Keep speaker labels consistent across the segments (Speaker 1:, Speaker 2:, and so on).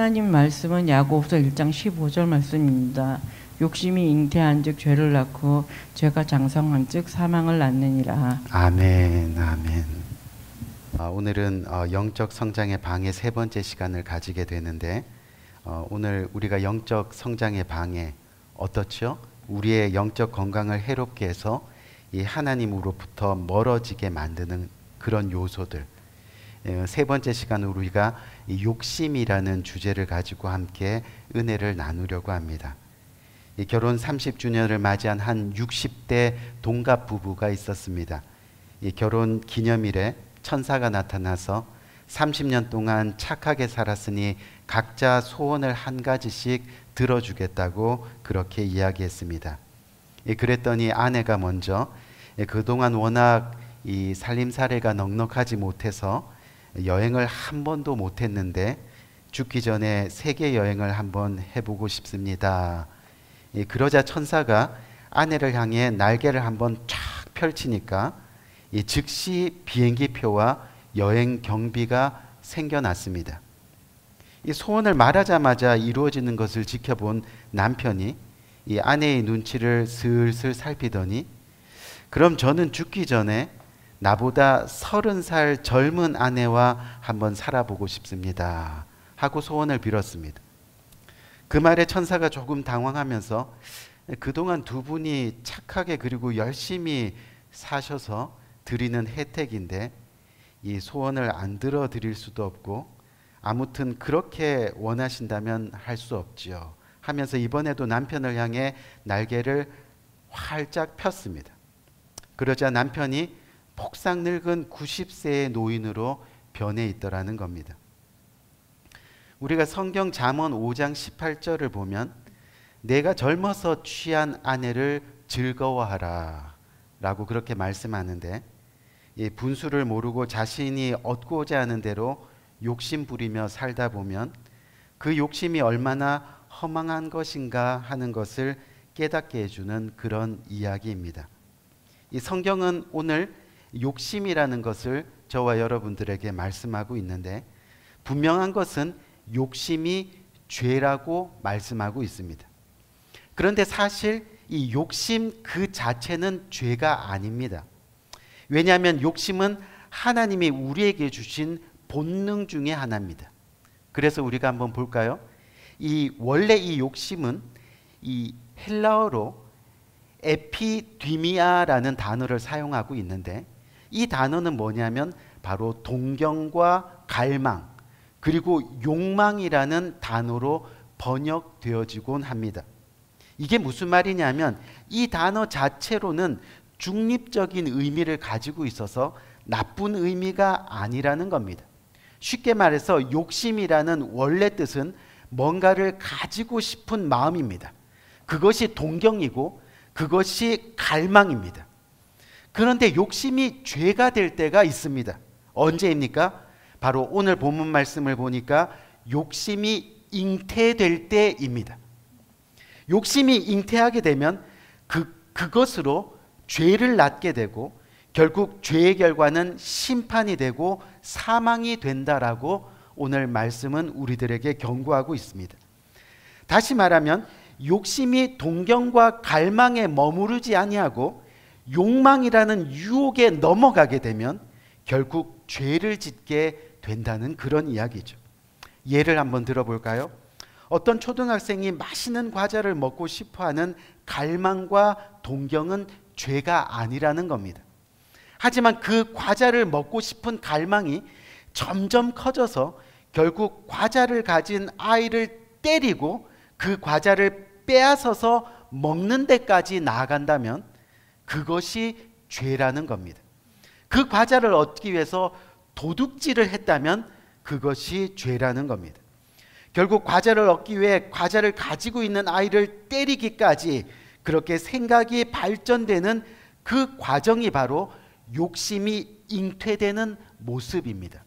Speaker 1: 하나님 말씀은 야고보서 1장 15절 말씀입니다. 욕심이 잉태한즉 죄를 낳고 죄가 장성한즉 사망을 낳느니라.
Speaker 2: 아멘, 아멘. 오늘은 영적 성장의 방의 세 번째 시간을 가지게 되는데, 오늘 우리가 영적 성장의 방에 어떻죠? 우리의 영적 건강을 해롭게 해서 이 하나님으로부터 멀어지게 만드는 그런 요소들, 세 번째 시간으로 우리가 이 욕심이라는 주제를 가지고 함께 은혜를 나누려고 합니다. 이 결혼 30주년을 맞이한 한 60대 동갑 부부가 있었습니다. 이 결혼 기념일에 천사가 나타나서 30년 동안 착하게 살았으니 각자 소원을 한 가지씩 들어주겠다고 그렇게 이야기했습니다. 그랬더니 아내가 먼저 그동안 워낙 이 살림살이가 넉넉하지 못해서 여행을 한 번도 못했는데 죽기 전에 세계 여행을 한번 해보고 싶습니다. 그러자 천사가 아내를 향해 날개를 한번 쫙 펼치니까 즉시 비행기표와 여행 경비가 생겨났습니다. 이 소원을 말하자마자 이루어지는 것을 지켜본 남편이 이 아내의 눈치를 슬슬 살피더니, 그럼 저는 죽기 전에 나보다 30살 젊은 아내와 한번 살아보고 싶습니다 하고 소원을 빌었습니다. 그 말에 천사가 조금 당황하면서 그동안 두 분이 착하게 그리고 열심히 사셔서 드리는 혜택인데 이 소원을 안 들어드릴 수도 없고, 아무튼 그렇게 원하신다면 할 수 없지요 하면서 이번에도 남편을 향해 날개를 활짝 폈습니다. 그러자 남편이 폭삭 늙은 90세의 노인으로 변해 있더라는 겁니다. 우리가 성경 잠언 5장 18절을 보면 내가 젊어서 취한 아내를 즐거워하라 라고 그렇게 말씀하는데, 이 분수를 모르고 자신이 얻고자 하는 대로 욕심 부리며 살다 보면 그 욕심이 얼마나 허망한 것인가 하는 것을 깨닫게 해주는 그런 이야기입니다. 이 성경은 오늘 욕심이라는 것을 저와 여러분들에게 말씀하고 있는데, 분명한 것은 욕심이 죄라고 말씀하고 있습니다. 그런데 사실 이 욕심 그 자체는 죄가 아닙니다. 왜냐하면 욕심은 하나님이 우리에게 주신 본능 중에 하나입니다. 그래서 우리가 한번 볼까요? 원래 이 욕심은 이 헬라어로 에피디미아라는 단어를 사용하고 있는데, 이 단어는 뭐냐면 바로 동경과 갈망 그리고 욕망이라는 단어로 번역되어지곤 합니다. 이게 무슨 말이냐면 이 단어 자체로는 중립적인 의미를 가지고 있어서 나쁜 의미가 아니라는 겁니다. 쉽게 말해서 욕심이라는 원래 뜻은 뭔가를 가지고 싶은 마음입니다. 그것이 동경이고 그것이 갈망입니다. 그런데 욕심이 죄가 될 때가 있습니다. 언제입니까? 바로 오늘 본문 말씀을 보니까 욕심이 잉태될 때입니다. 욕심이 잉태하게 되면 그것으로 죄를 낳게 되고 결국 죄의 결과는 심판이 되고 사망이 된다라고 오늘 말씀은 우리들에게 경고하고 있습니다. 다시 말하면 욕심이 동경과 갈망에 머무르지 아니하고 욕망이라는 유혹에 넘어가게 되면 결국 죄를 짓게 된다는 그런 이야기죠. 예를 한번 들어볼까요? 어떤 초등학생이 맛있는 과자를 먹고 싶어하는 갈망과 동경은 죄가 아니라는 겁니다. 하지만 그 과자를 먹고 싶은 갈망이 점점 커져서 결국 과자를 가진 아이를 때리고 그 과자를 빼앗아서 먹는 데까지 나아간다면 그것이 죄라는 겁니다. 그 과자를 얻기 위해서 도둑질을 했다면 그것이 죄라는 겁니다. 결국 과자를 얻기 위해 과자를 가지고 있는 아이를 때리기까지 그렇게 생각이 발전되는 그 과정이 바로 욕심이 잉태되는 모습입니다.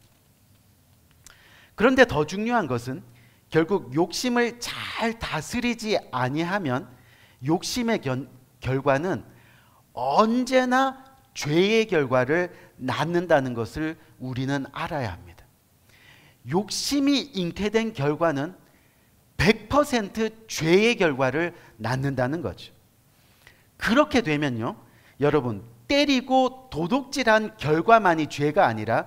Speaker 2: 그런데 더 중요한 것은 결국 욕심을 잘 다스리지 아니하면 욕심의 결과는 언제나 죄의 결과를 낳는다는 것을 우리는 알아야 합니다. 욕심이 잉태된 결과는 100% 죄의 결과를 낳는다는 거죠. 그렇게 되면요, 여러분, 때리고 도둑질한 결과만이 죄가 아니라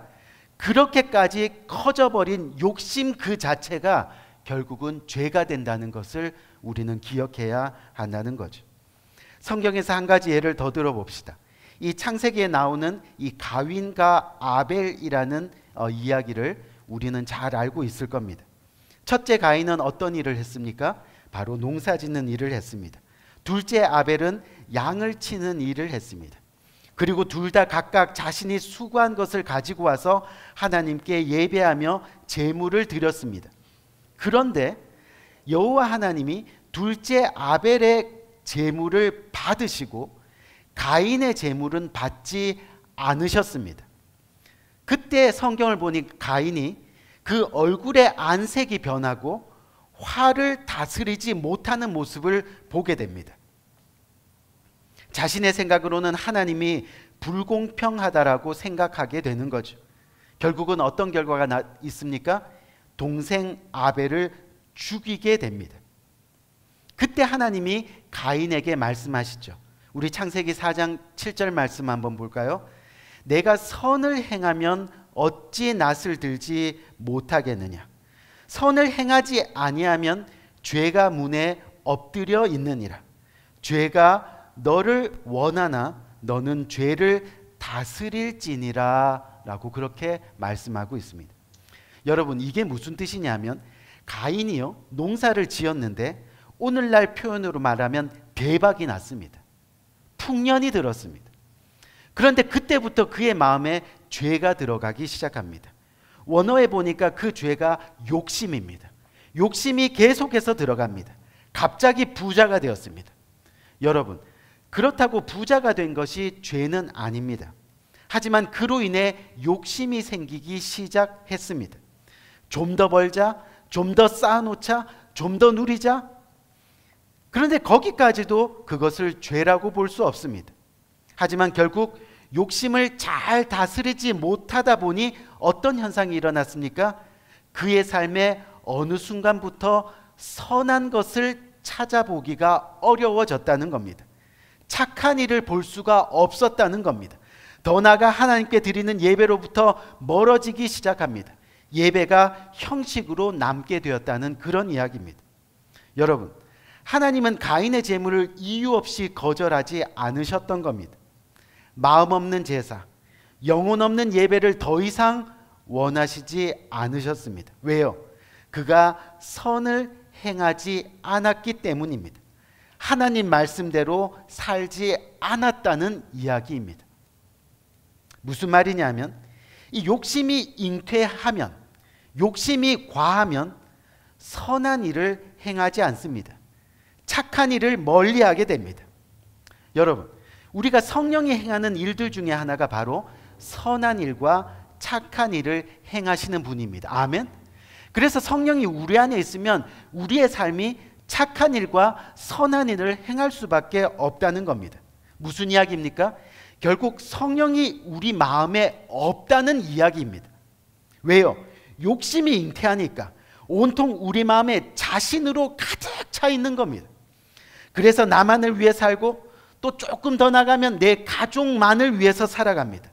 Speaker 2: 그렇게까지 커져버린 욕심 그 자체가 결국은 죄가 된다는 것을 우리는 기억해야 한다는 거죠. 성경에서 한 가지 예를 더 들어봅시다. 이 창세기에 나오는 이 가윈과 아벨이라는 이야기를 우리는 잘 알고 있을 겁니다. 첫째 가인은 어떤 일을 했습니까? 바로 농사 짓는 일을 했습니다. 둘째 아벨은 양을 치는 일을 했습니다. 그리고 둘 다 각각 자신이 수고한 것을 가지고 와서 하나님께 예배하며 제물을 드렸습니다. 그런데 여호와 하나님이 둘째 아벨의 제물을 받으시고 가인의 제물은 받지 않으셨습니다. 그때 성경을 보니 가인이 그 얼굴의 안색이 변하고 화를 다스리지 못하는 모습을 보게 됩니다. 자신의 생각으로는 하나님이 불공평하다라고 생각하게 되는 거죠. 결국은 어떤 결과가 있습니까? 동생 아벨을 죽이게 됩니다. 그때 하나님이 가인에게 말씀하시죠. 우리 창세기 4장 7절 말씀 한번 볼까요? 내가 선을 행하면 어찌 낫을 들지 못하겠느냐. 선을 행하지 아니하면 죄가 문에 엎드려 있느니라. 죄가 너를 원하나 너는 죄를 다스릴지니라 라고 그렇게 말씀하고 있습니다. 여러분, 이게 무슨 뜻이냐면 가인이요, 농사를 지었는데 오늘날 표현으로 말하면 대박이 났습니다. 풍년이 들었습니다. 그런데 그때부터 그의 마음에 죄가 들어가기 시작합니다. 원어에 보니까 그 죄가 욕심입니다. 욕심이 계속해서 들어갑니다. 갑자기 부자가 되었습니다. 여러분, 그렇다고 부자가 된 것이 죄는 아닙니다. 하지만 그로 인해 욕심이 생기기 시작했습니다. 좀 더 벌자, 좀 더 쌓아놓자, 좀 더 누리자. 그런데 거기까지도 그것을 죄라고 볼 수 없습니다. 하지만 결국 욕심을 잘 다스리지 못하다 보니 어떤 현상이 일어났습니까? 그의 삶에 어느 순간부터 선한 것을 찾아보기가 어려워졌다는 겁니다. 착한 일을 볼 수가 없었다는 겁니다. 더 나아가 하나님께 드리는 예배로부터 멀어지기 시작합니다. 예배가 형식으로 남게 되었다는 그런 이야기입니다. 여러분, 하나님은 가인의 제물을 이유 없이 거절하지 않으셨던 겁니다. 마음 없는 제사, 영혼 없는 예배를 더 이상 원하시지 않으셨습니다. 왜요? 그가 선을 행하지 않았기 때문입니다. 하나님 말씀대로 살지 않았다는 이야기입니다. 무슨 말이냐면 이 욕심이 잉태하면, 욕심이 과하면 선한 일을 행하지 않습니다. 착한 일을 멀리하게 됩니다. 여러분, 우리가 성령이 행하는 일들 중에 하나가 바로 선한 일과 착한 일을 행하시는 분입니다. 아멘. 그래서 성령이 우리 안에 있으면 우리의 삶이 착한 일과 선한 일을 행할 수밖에 없다는 겁니다. 무슨 이야기입니까? 결국 성령이 우리 마음에 없다는 이야기입니다. 왜요? 욕심이 잉태하니까 온통 우리 마음에 자신으로 가득 차 있는 겁니다. 그래서 나만을 위해 살고 또 조금 더 나가면 내 가족만을 위해서 살아갑니다.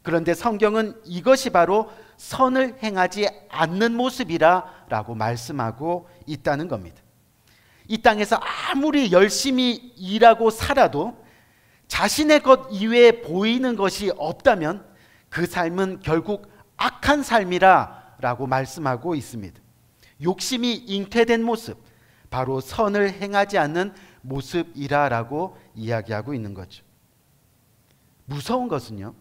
Speaker 2: 그런데 성경은 이것이 바로 선을 행하지 않는 모습이라고 말씀하고 있다는 겁니다. 이 땅에서 아무리 열심히 일하고 살아도 자신의 것 이외에 보이는 것이 없다면 그 삶은 결국 악한 삶이라고 말씀하고 있습니다. 욕심이 잉태된 모습, 바로 선을 행하지 않는 모습이라고 이야기하고 있는 거죠. 무서운 것은요,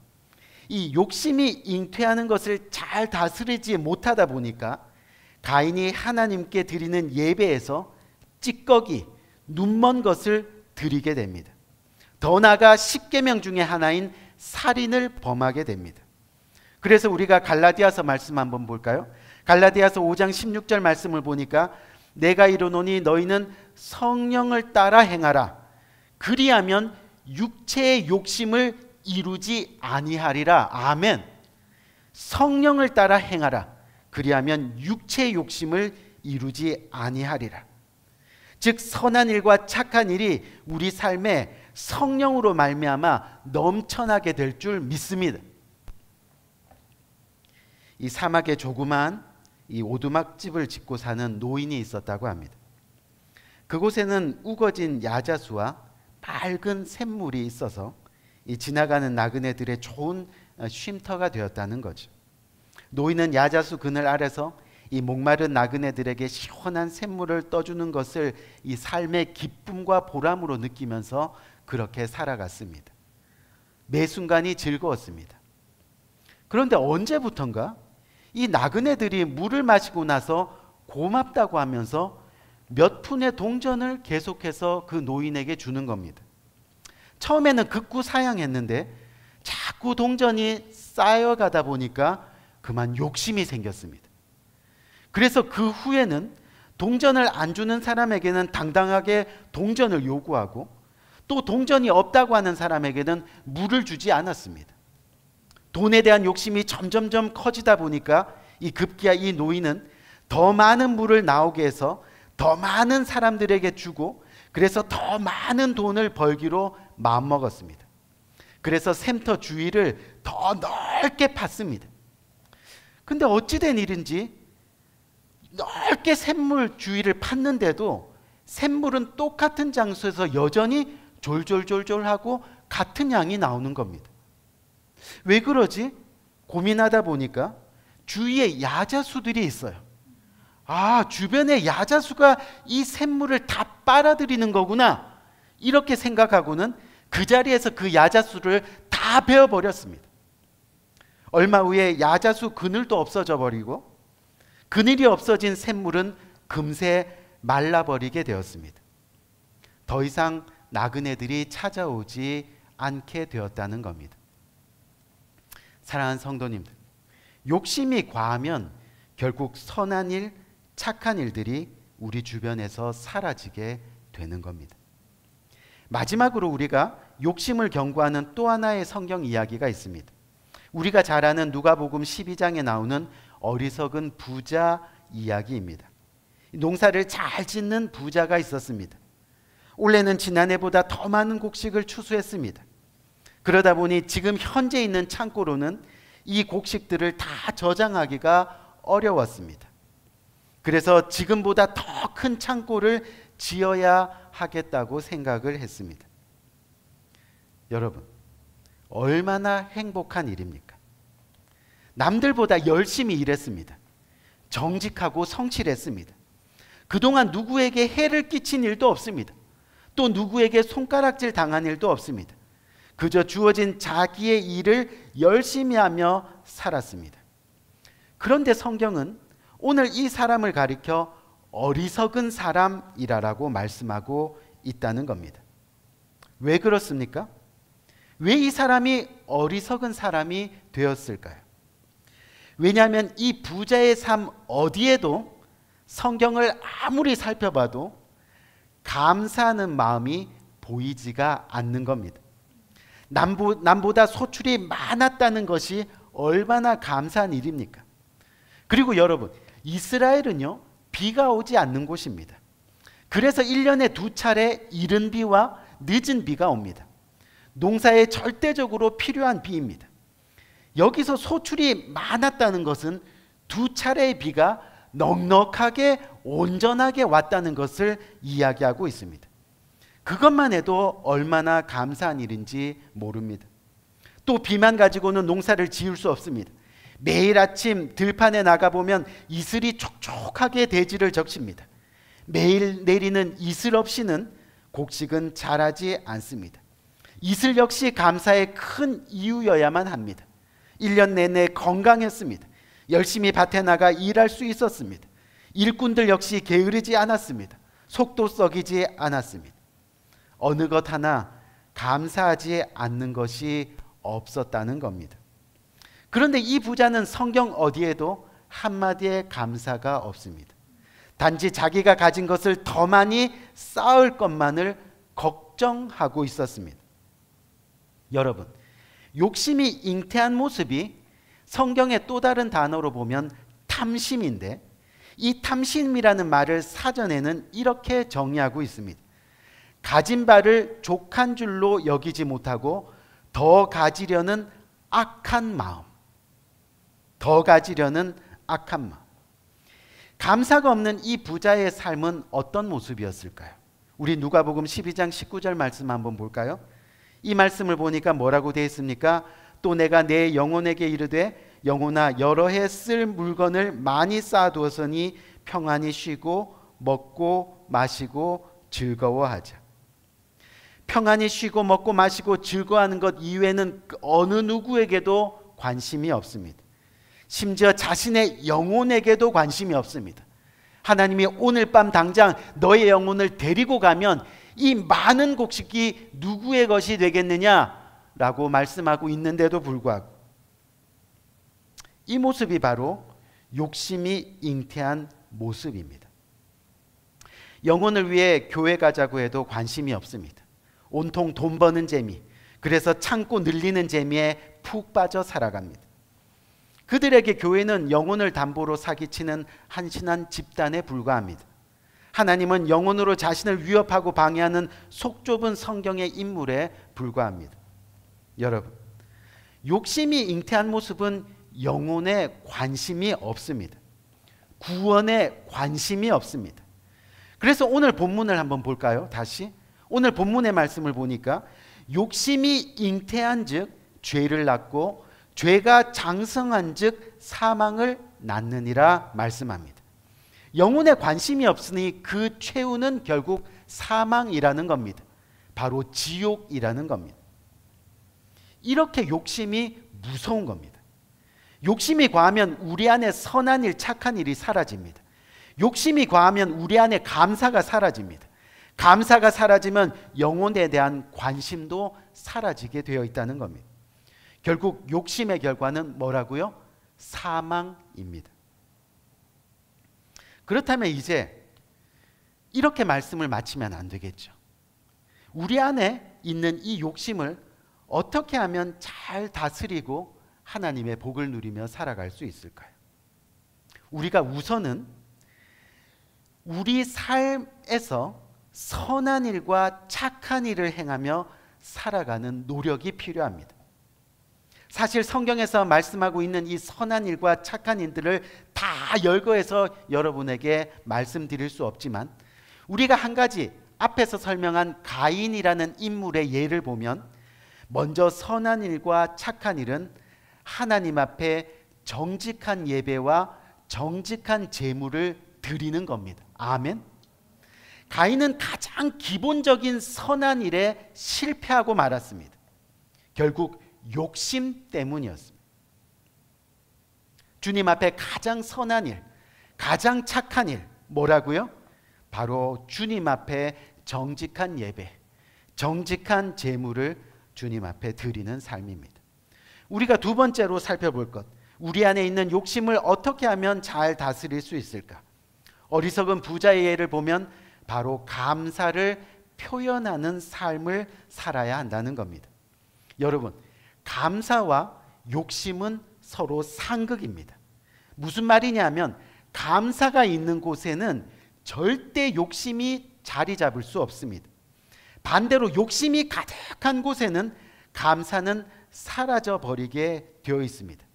Speaker 2: 이 욕심이 잉태하는 것을 잘 다스리지 못하다 보니까 가인이 하나님께 드리는 예배에서 찌꺼기, 눈먼 것을 드리게 됩니다. 더 나아가 십계명 중에 하나인 살인을 범하게 됩니다. 그래서 우리가 갈라디아서 말씀 한번 볼까요? 갈라디아서 5장 16절 말씀을 보니까 내가 이르노니 너희는 성령을 따라 행하라. 그리하면 육체의 욕심을 이루지 아니하리라. 아멘. 성령을 따라 행하라. 그리하면 육체의 욕심을 이루지 아니하리라. 즉 선한 일과 착한 일이 우리 삶에 성령으로 말미암아 넘쳐나게 될 줄 믿습니다. 이 사막에 조그마한 이 오두막집을 짓고 사는 노인이 있었다고 합니다. 그곳에는 우거진 야자수와 맑은 샘물이 있어서 이 지나가는 나그네들의 좋은 쉼터가 되었다는 거죠. 노인은 야자수 그늘 아래서 이 목마른 나그네들에게 시원한 샘물을 떠주는 것을 이 삶의 기쁨과 보람으로 느끼면서 그렇게 살아갔습니다. 매 순간이 즐거웠습니다. 그런데 언제부턴가 이 나그네들이 물을 마시고 나서 고맙다고 하면서 몇 푼의 동전을 계속해서 그 노인에게 주는 겁니다. 처음에는 극구 사양했는데 자꾸 동전이 쌓여가다 보니까 그만 욕심이 생겼습니다. 그래서 그 후에는 동전을 안 주는 사람에게는 당당하게 동전을 요구하고 또 동전이 없다고 하는 사람에게는 물을 주지 않았습니다. 돈에 대한 욕심이 점점점 커지다 보니까 이 급기야 이 노인은 더 많은 물을 나오게 해서 더 많은 사람들에게 주고 그래서 더 많은 돈을 벌기로 마음먹었습니다. 그래서 샘터 주위를 더 넓게 팠습니다. 근데 어찌된 일인지 넓게 샘물 주위를 팠는데도 샘물은 똑같은 장소에서 여전히 졸졸졸졸하고 같은 양이 나오는 겁니다. 왜 그러지? 고민하다 보니까 주위에 야자수들이 있어요. 아, 주변에 야자수가 이 샘물을 다 빨아들이는 거구나. 이렇게 생각하고는 그 자리에서 그 야자수를 다 베어버렸습니다. 얼마 후에 야자수 그늘도 없어져 버리고 그늘이 없어진 샘물은 금세 말라버리게 되었습니다. 더 이상 나그네들이 찾아오지 않게 되었다는 겁니다. 사랑하는 성도님들, 욕심이 과하면 결국 선한 일, 착한 일들이 우리 주변에서 사라지게 되는 겁니다. 마지막으로 우리가 욕심을 경고하는 또 하나의 성경 이야기가 있습니다. 우리가 잘 아는 누가복음 12장에 나오는 어리석은 부자 이야기입니다. 농사를 잘 짓는 부자가 있었습니다. 올해는 지난해보다 더 많은 곡식을 추수했습니다. 그러다 보니 지금 현재 있는 창고로는 이 곡식들을 다 저장하기가 어려웠습니다. 그래서 지금보다 더 큰 창고를 지어야 하겠다고 생각을 했습니다. 여러분, 얼마나 행복한 일입니까? 남들보다 열심히 일했습니다. 정직하고 성실했습니다. 그동안 누구에게 해를 끼친 일도 없습니다. 또 누구에게 손가락질 당한 일도 없습니다. 그저 주어진 자기의 일을 열심히 하며 살았습니다. 그런데 성경은 오늘 이 사람을 가리켜 어리석은 사람이라고 말씀하고 있다는 겁니다. 왜 그렇습니까? 왜 이 사람이 어리석은 사람이 되었을까요? 왜냐하면 이 부자의 삶 어디에도 성경을 아무리 살펴봐도 감사하는 마음이 보이지가 않는 겁니다. 남보다 소출이 많았다는 것이 얼마나 감사한 일입니까? 그리고 여러분, 이스라엘은요, 비가 오지 않는 곳입니다. 그래서 1년에 2차례 이른 비와 늦은 비가 옵니다. 농사에 절대적으로 필요한 비입니다. 여기서 소출이 많았다는 것은 2차례의 비가 넉넉하게 온전하게 왔다는 것을 이야기하고 있습니다. 그것만 해도 얼마나 감사한 일인지 모릅니다. 또 비만 가지고는 농사를 지을 수 없습니다. 매일 아침 들판에 나가보면 이슬이 촉촉하게 대지를 적십니다. 매일 내리는 이슬 없이는 곡식은 자라지 않습니다. 이슬 역시 감사의 큰 이유여야만 합니다. 1년 내내 건강했습니다. 열심히 밭에 나가 일할 수 있었습니다. 일꾼들 역시 게으르지 않았습니다. 속도 썩이지 않았습니다. 어느 것 하나 감사하지 않는 것이 없었다는 겁니다. 그런데 이 부자는 성경 어디에도 한마디의 감사가 없습니다. 단지 자기가 가진 것을 더 많이 쌓을 것만을 걱정하고 있었습니다. 여러분, 욕심이 잉태한 모습이 성경의 또 다른 단어로 보면 탐심인데, 이 탐심이라는 말을 사전에는 이렇게 정의하고 있습니다. 가진 바를 족한 줄로 여기지 못하고 더 가지려는 악한 마음. 더 가지려는 악한 마음. 감사가 없는 이 부자의 삶은 어떤 모습이었을까요? 우리 누가복음 12장 19절 말씀 한번 볼까요? 이 말씀을 보니까 뭐라고 되어 있습니까? 또 내가 내 영혼에게 이르되 영혼아 여러 해 쓸 물건을 많이 쌓아두었으니 평안히 쉬고 먹고 마시고 즐거워하자. 평안히 쉬고 먹고 마시고 즐거워하는 것 이외에는 어느 누구에게도 관심이 없습니다. 심지어 자신의 영혼에게도 관심이 없습니다. 하나님이 오늘 밤 당장 너의 영혼을 데리고 가면 이 많은 곡식이 누구의 것이 되겠느냐라고 말씀하고 있는데도 불구하고 이 모습이 바로 욕심이 잉태한 모습입니다. 영혼을 위해 교회 가자고 해도 관심이 없습니다. 온통 돈 버는 재미, 그래서 참고 늘리는 재미에 푹 빠져 살아갑니다. 그들에게 교회는 영혼을 담보로 사기치는 한심한 집단에 불과합니다. 하나님은 영혼으로 자신을 위협하고 방해하는 속 좁은 성경의 인물에 불과합니다. 여러분, 욕심이 잉태한 모습은 영혼에 관심이 없습니다. 구원에 관심이 없습니다. 그래서 오늘 본문을 한번 볼까요? 다시 오늘 본문의 말씀을 보니까 욕심이 잉태한 즉 죄를 낳고 죄가 장성한 즉 사망을 낳느니라 말씀합니다. 영혼에 관심이 없으니 그 최후는 결국 사망이라는 겁니다. 바로 지옥이라는 겁니다. 이렇게 욕심이 무서운 겁니다. 욕심이 과하면 우리 안에 선한 일, 착한 일이 사라집니다. 욕심이 과하면 우리 안에 감사가 사라집니다. 감사가 사라지면 영혼에 대한 관심도 사라지게 되어 있다는 겁니다. 결국 욕심의 결과는 뭐라고요? 사망입니다. 그렇다면 이제 이렇게 말씀을 마치면 안 되겠죠. 우리 안에 있는 이 욕심을 어떻게 하면 잘 다스리고 하나님의 복을 누리며 살아갈 수 있을까요? 우리가 우선은 우리 삶에서 선한 일과 착한 일을 행하며 살아가는 노력이 필요합니다. 사실 성경에서 말씀하고 있는 이 선한 일과 착한 일들을 다 열거해서 여러분에게 말씀드릴 수 없지만 우리가 한 가지 앞에서 설명한 가인이라는 인물의 예를 보면 먼저 선한 일과 착한 일은 하나님 앞에 정직한 예배와 정직한 제물을 드리는 겁니다. 아멘. 가인은 가장 기본적인 선한 일에 실패하고 말았습니다. 결국 욕심 때문이었습니다. 주님 앞에 가장 선한 일, 가장 착한 일 뭐라고요? 바로 주님 앞에 정직한 예배, 정직한 제물을 주님 앞에 드리는 삶입니다. 우리가 두 번째로 살펴볼 것, 우리 안에 있는 욕심을 어떻게 하면 잘 다스릴 수 있을까? 어리석은 부자의 예를 보면 바로 감사를 표현하는 삶을 살아야 한다는 겁니다. 여러분, 감사와 욕심은 서로 상극입니다. 무슨 말이냐면 감사가 있는 곳에는 절대 욕심이 자리 잡을 수 없습니다. 반대로 욕심이 가득한 곳에는 감사는 사라져 버리게 되어 있습니다.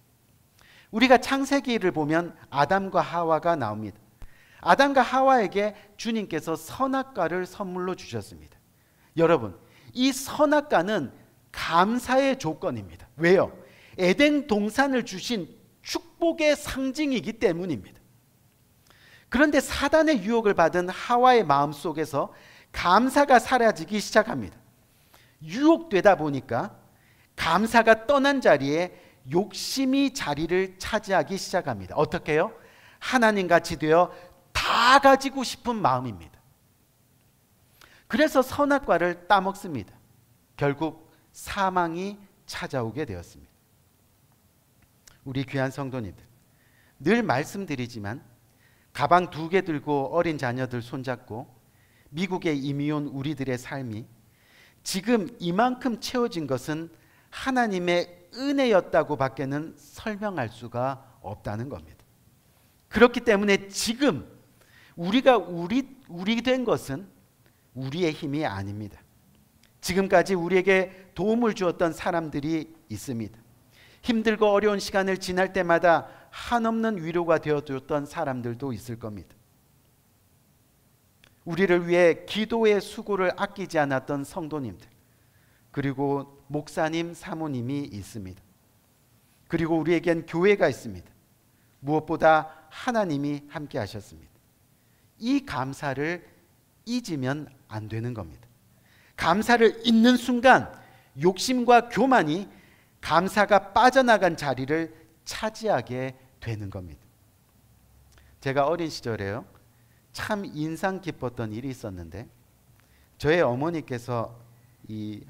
Speaker 2: 우리가 창세기를 보면 아담과 하와가 나옵니다. 아담과 하와에게 주님께서 선악과를 선물로 주셨습니다. 여러분, 이 선악과는 감사의 조건입니다. 왜요? 에덴 동산을 주신 축복의 상징이기 때문입니다. 그런데 사단의 유혹을 받은 하와의 마음속에서 감사가 사라지기 시작합니다. 유혹되다 보니까 감사가 떠난 자리에 욕심이 자리를 차지하기 시작합니다. 어떻게 해요? 하나님같이 되어 다 가지고 싶은 마음입니다. 그래서 선악과를 따먹습니다. 결국 사망이 찾아오게 되었습니다. 우리 귀한 성도님들, 늘 말씀드리지만 가방 2개 들고 어린 자녀들 손잡고 미국에 이미 온 우리들의 삶이 지금 이만큼 채워진 것은 하나님의 은혜였다고 밖에는 설명할 수가 없다는 겁니다. 그렇기 때문에 지금 우리가 우리 된 것은 우리의 힘이 아닙니다. 지금까지 우리에게 도움을 주었던 사람들이 있습니다. 힘들고 어려운 시간을 지날 때마다 한없는 위로가 되어줬던 사람들도 있을 겁니다. 우리를 위해 기도의 수고를 아끼지 않았던 성도님들, 그리고 목사님, 사모님이 있습니다. 그리고 우리에겐 교회가 있습니다. 무엇보다 하나님이 함께 하셨습니다. 이 감사를 잊으면 안 되는 겁니다. 감사를 잊는 순간 욕심과 교만이 감사가 빠져나간 자리를 차지하게 되는 겁니다. 제가 어린 시절에요, 참 인상 깊었던 일이 있었는데, 저의 어머니께서 이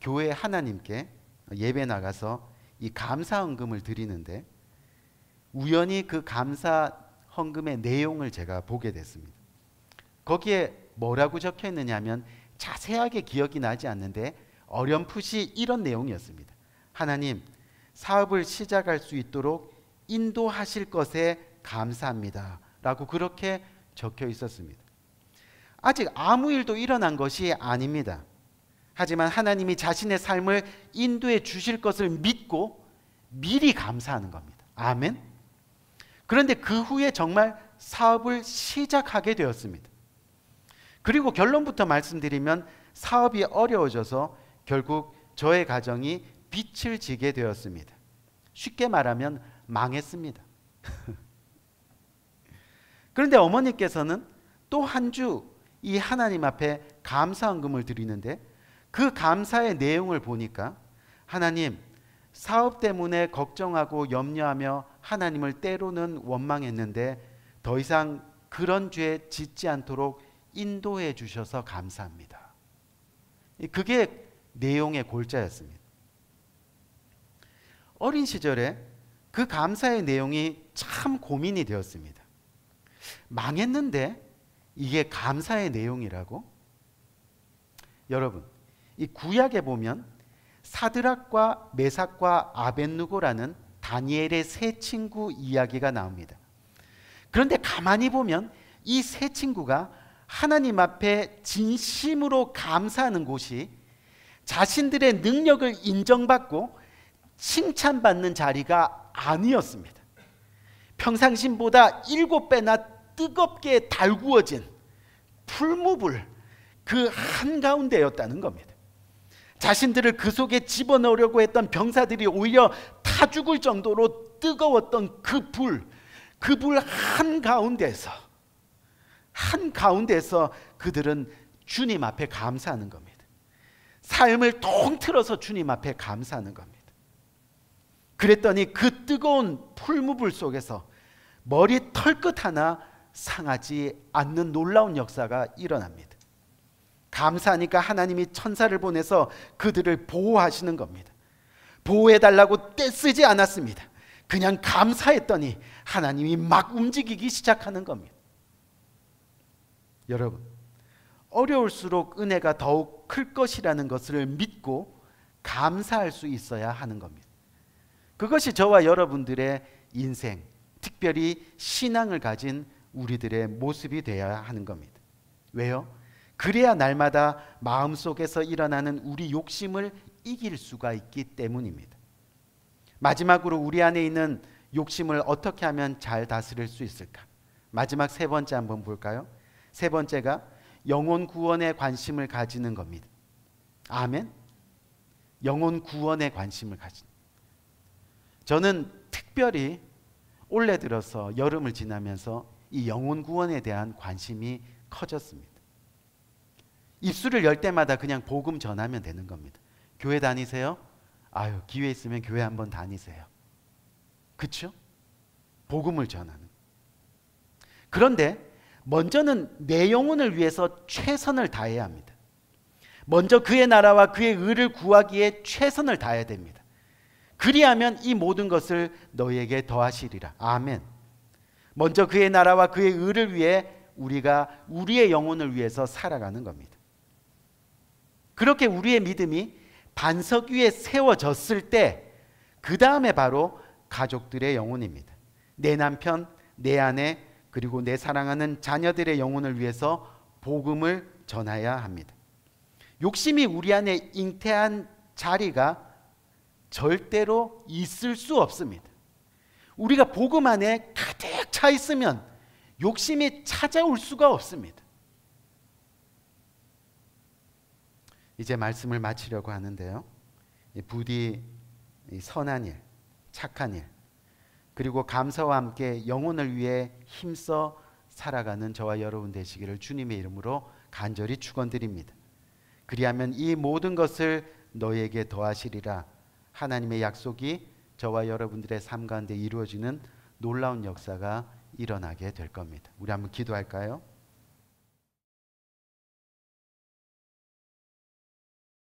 Speaker 2: 교회 하나님께 예배 나가서 이 감사 헌금을 드리는데, 우연히 그 감사 헌금의 내용을 제가 보게 됐습니다. 거기에 뭐라고 적혀 있느냐면, 자세하게 기억이 나지 않는데 어렴풋이 이런 내용이었습니다. 하나님, 사업을 시작할 수 있도록 인도하실 것에 감사합니다 라고 그렇게 적혀 있었습니다. 아직 아무 일도 일어난 것이 아닙니다. 하지만 하나님이 자신의 삶을 인도해 주실 것을 믿고 미리 감사하는 겁니다. 아멘. 그런데 그 후에 정말 사업을 시작하게 되었습니다. 그리고 결론부터 말씀드리면 사업이 어려워져서 결국 저의 가정이 빚을 지게 되었습니다. 쉽게 말하면 망했습니다. 그런데 어머니께서는 또 한 주 이 하나님 앞에 감사헌금을 드리는데, 그 감사의 내용을 보니까 하나님, 사업 때문에 걱정하고 염려하며 하나님을 때로는 원망했는데 더 이상 그런 죄 짓지 않도록 인도해 주셔서 감사합니다. 그게 내용의 골자였습니다. 어린 시절에 그 감사의 내용이 참 고민이 되었습니다. 망했는데 이게 감사의 내용이라고? 여러분, 이 구약에 보면 사드락과 메삭과 아벳느고라는 다니엘의 세 친구 이야기가 나옵니다. 그런데 가만히 보면 이 세 친구가 하나님 앞에 진심으로 감사하는 곳이 자신들의 능력을 인정받고 칭찬받는 자리가 아니었습니다. 평상시보다 7배나 뜨겁게 달구어진 풀무불 그 한가운데였다는 겁니다. 자신들을 그 속에 집어넣으려고 했던 병사들이 오히려 타 죽을 정도로 뜨거웠던 그 불 한가운데에서 그들은 주님 앞에 감사하는 겁니다. 삶을 통틀어서 주님 앞에 감사하는 겁니다. 그랬더니 그 뜨거운 풀무불 속에서 머리 털끝 하나 상하지 않는 놀라운 역사가 일어납니다. 감사하니까 하나님이 천사를 보내서 그들을 보호하시는 겁니다. 보호해달라고 떼쓰지 않았습니다. 그냥 감사했더니 하나님이 막 움직이기 시작하는 겁니다. 여러분, 어려울수록 은혜가 더욱 클 것이라는 것을 믿고 감사할 수 있어야 하는 겁니다. 그것이 저와 여러분들의 인생, 특별히 신앙을 가진 우리들의 모습이 되어야 하는 겁니다. 왜요? 그래야 날마다 마음속에서 일어나는 우리 욕심을 이길 수가 있기 때문입니다. 마지막으로 우리 안에 있는 욕심을 어떻게 하면 잘 다스릴 수 있을까? 마지막 세 번째 한번 볼까요? 세 번째가 영혼 구원에 관심을 가지는 겁니다. 아멘. 영혼 구원에 관심을 가지는. 저는 특별히 올해 들어서 여름을 지나면서 이 영혼 구원에 대한 관심이 커졌습니다. 입술을 열 때마다 그냥 복음 전하면 되는 겁니다. 교회 다니세요? 아유, 기회 있으면 교회 한번 다니세요. 그렇죠? 복음을 전하는. 그런데 먼저는 내 영혼을 위해서 최선을 다해야 합니다. 먼저 그의 나라와 그의 의를 구하기에 최선을 다해야 됩니다. 그리하면 이 모든 것을 너희에게 더하시리라. 아멘. 먼저 그의 나라와 그의 의를 위해 우리가 우리의 영혼을 위해서 살아가는 겁니다. 그렇게 우리의 믿음이 반석 위에 세워졌을 때 그 다음에 바로 가족들의 영혼입니다. 내 남편, 내 아내 그리고 내 사랑하는 자녀들의 영혼을 위해서 복음을 전해야 합니다. 욕심이 우리 안에 잉태한 자리가 절대로 있을 수 없습니다. 우리가 복음 안에 가득 차 있으면 욕심이 찾아올 수가 없습니다. 이제 말씀을 마치려고 하는데요. 부디 선한 일, 착한 일, 그리고 감사와 함께 영혼을 위해 힘써 살아가는 저와 여러분 되시기를 주님의 이름으로 간절히 축원드립니다. 그리하면 이 모든 것을 너에게 더하시리라. 하나님의 약속이 저와 여러분들의 삶 가운데 이루어지는 놀라운 역사가 일어나게 될 겁니다. 우리 한번 기도할까요?